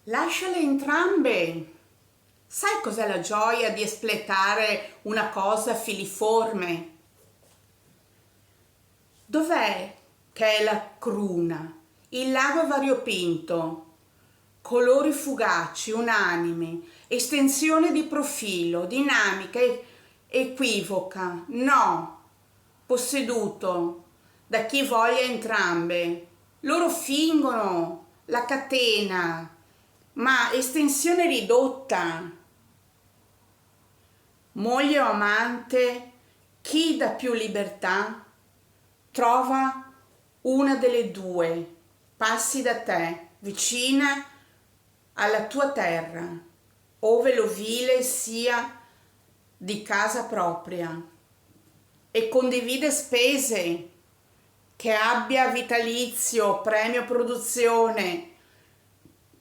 Lasciale entrambe. Sai cos'è la gioia di espletare una cosa filiforme? Dov'è che è la cruna, il lago variopinto, colori fugaci, unanimi, estensione di profilo, dinamica, equivoca? No, posseduto da chi voglia entrambe. Loro fingono la catena, ma estensione ridotta. Moglie o amante, chi dà più libertà? Trova una delle due, passi da te, vicina alla tua terra, ove l'ovile sia di casa propria, e condivide spese, che abbia vitalizio, premio produzione,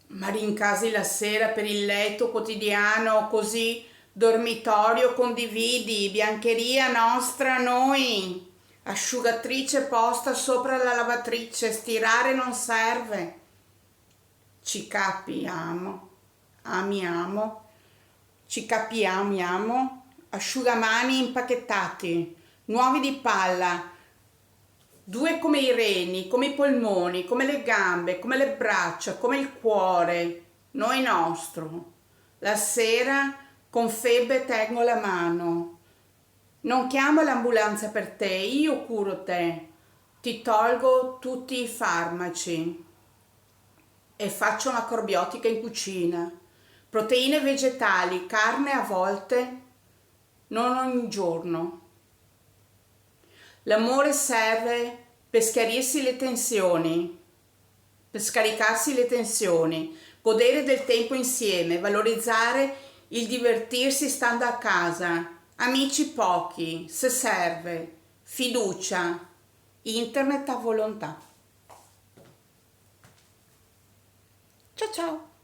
ma rincasi la sera per il letto quotidiano, così dormitorio condividi, biancheria nostra noi, asciugatrice posta sopra la lavatrice, stirare non serve. Ci capiamo, amiamo, ci capiamo, asciugamani impacchettati, nuovi di palla, due come i reni, come i polmoni, come le gambe, come le braccia, come il cuore, noi nostro. La sera con febbre tengo la mano. Non chiamo l'ambulanza per te, io curo te. Ti tolgo tutti i farmaci e faccio macrobiotica in cucina. Proteine vegetali, carne a volte, non ogni giorno. L'amore serve per scaricarsi le tensioni, godere del tempo insieme, valorizzare il divertirsi stando a casa, amici pochi, se serve, fiducia, internet a volontà. Ciao ciao!